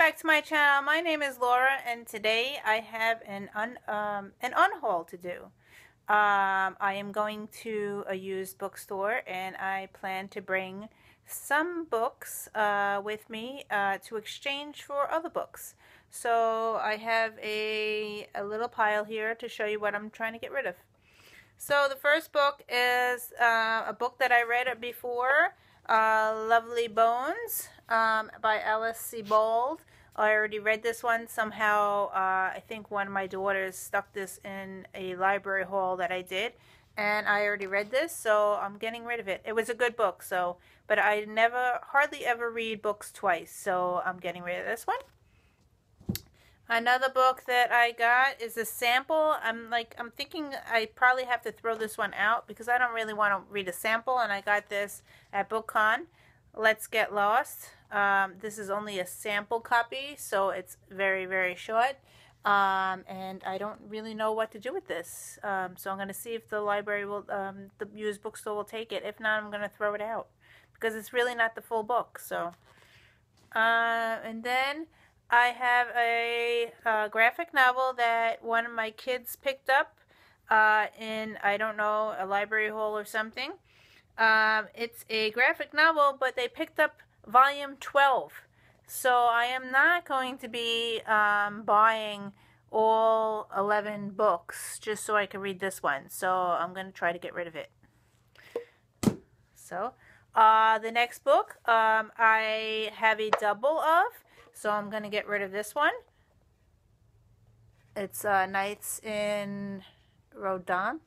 back to my channel. My name is Laura, and today I have an unhaul to do. I am going to a used bookstore, and I plan to bring some books with me to exchange for other books. So I have a little pile here to show you what I'm trying to get rid of. So the first book is a book that I read before, Lovely Bones by Alice Sebold. I already read this one. Somehow I think one of my daughters stuck this in a library haul that I did, and I already read this, so I'm getting rid of it. It was a good book, but I hardly ever read books twice, so I'm getting rid of this one. Another book that I got is a sample. I'm thinking I probably have to throw this one out because I don't really want to read a sample, and I got this at BookCon. Let's Get Lost. This is only a sample copy, so it's very, very short. And I don't really know what to do with this. So I'm going to see if the library will, the used bookstore will take it. If not, I'm going to throw it out because it's really not the full book. So, and then I have a graphic novel that one of my kids picked up in, I don't know, a library haul or something. It's a graphic novel, but they picked up volume 12. So I am not going to be buying all 11 books just so I can read this one. So I'm going to try to get rid of it. So the next book I have a double of. So I'm going to get rid of this one. It's Nights in Rodanthe,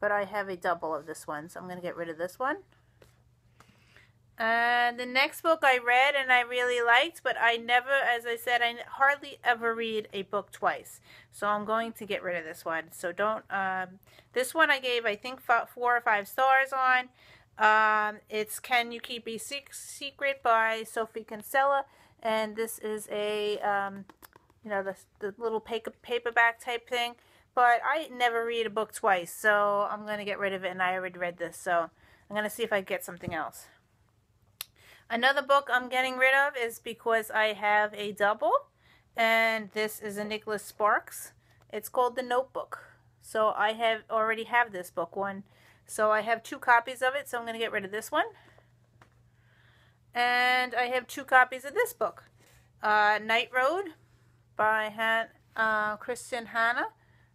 but I have a double of this one, so I'm going to get rid of this one. And the next book I read and I really liked, but I never, as I said, I hardly ever read a book twice. So I'm going to get rid of this one. So don't, this one I gave, I think, 4 or 5 stars on. It's Can You Keep a Secret by Sophie Kinsella. And this is a, you know, the little paperback type thing. But I never read a book twice, so I'm going to get rid of it, and I already read this. So I'm going to see if I can get something else. Another book I'm getting rid of is Because I Have a Double. And this is a Nicholas Sparks. It's called The Notebook. So I already have this book one. So I have 2 copies of it, so I'm going to get rid of this one. And I have 2 copies of this book. Night Road by Kristen Hanna.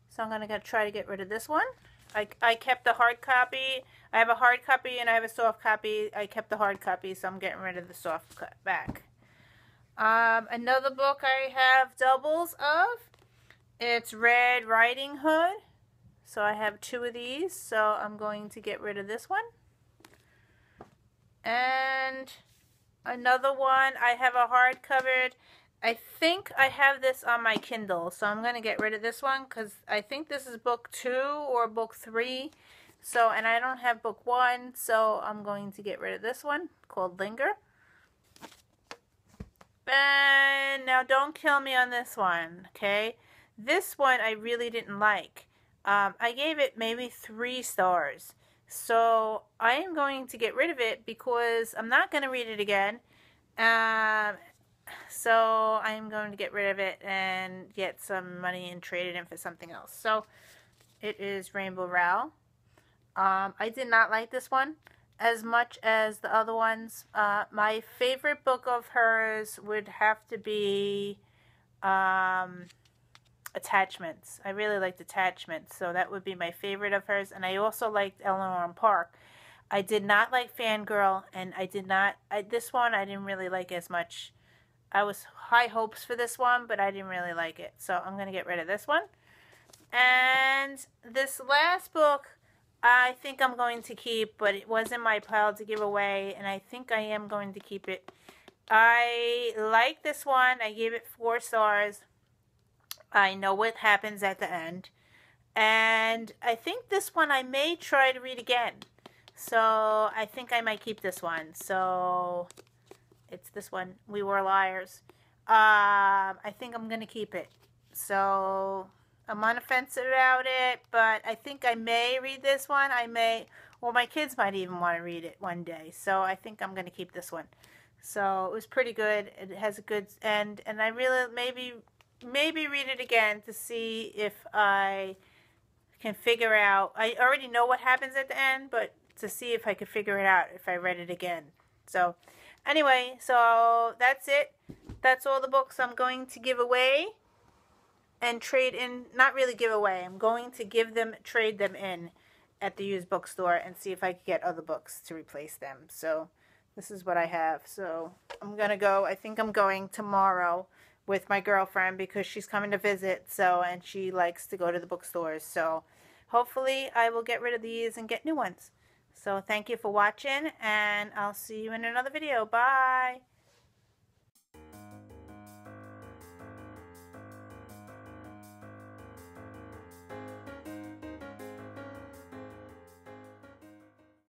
So I'm going to try to get rid of this one. I kept the hard copy. I have a hard copy and I have a soft copy. I kept the hard copy, so I'm getting rid of the soft back. Another book I have doubles of. It's Red Riding Hood. So I have 2 of these. So I'm going to get rid of this one. And another one, I have a hardcover. I think I have this on my Kindle, so I'm going to get rid of this one because I think this is book 2 or book 3. So, and I don't have book 1, so I'm going to get rid of this one called Linger. And now don't kill me on this one, okay? This one I really didn't like. I gave it maybe 3 stars. So I am going to get rid of it because I'm not going to read it again. So I'm going to get rid of it and get some money and trade it in for something else. So it is Rainbow Rowell. I did not like this one as much as the other ones. My favorite book of hers would have to be Attachments. I really liked Attachments, so that would be my favorite of hers. And I also liked Eleanor and Park. I did not like Fangirl, and this one I didn't really like as much. I was high hopes for this one, but I didn't really like it. So I'm going to get rid of this one. And this last book, I think I'm going to keep, but it was in my pile to give away, and I think I am going to keep it. I like this one. I gave it 4 stars. I know what happens at the end. And I think this one I may try to read again. So I think I might keep this one. So it's this one, We Were Liars. I think I'm going to keep it. So I'm on the fence about it, but I think I may read this one. I may, or my kids might even want to read it one day. So I think I'm going to keep this one. So it was pretty good. It has a good end, and I really maybe read it again to see if I can figure out. I already know what happens at the end, but to see if I could figure it out if I read it again. So anyway, so that's it. That's all the books I'm going to give away and trade in. Not really give away. I'm going to trade them in at the used bookstore and see if I can get other books to replace them. So this is what I have. So I'm going to go. I think I'm going tomorrow with my girlfriend because she's coming to visit. So, and she likes to go to the bookstores. So hopefully I will get rid of these and get new ones. So thank you for watching, and I'll see you in another video. Bye.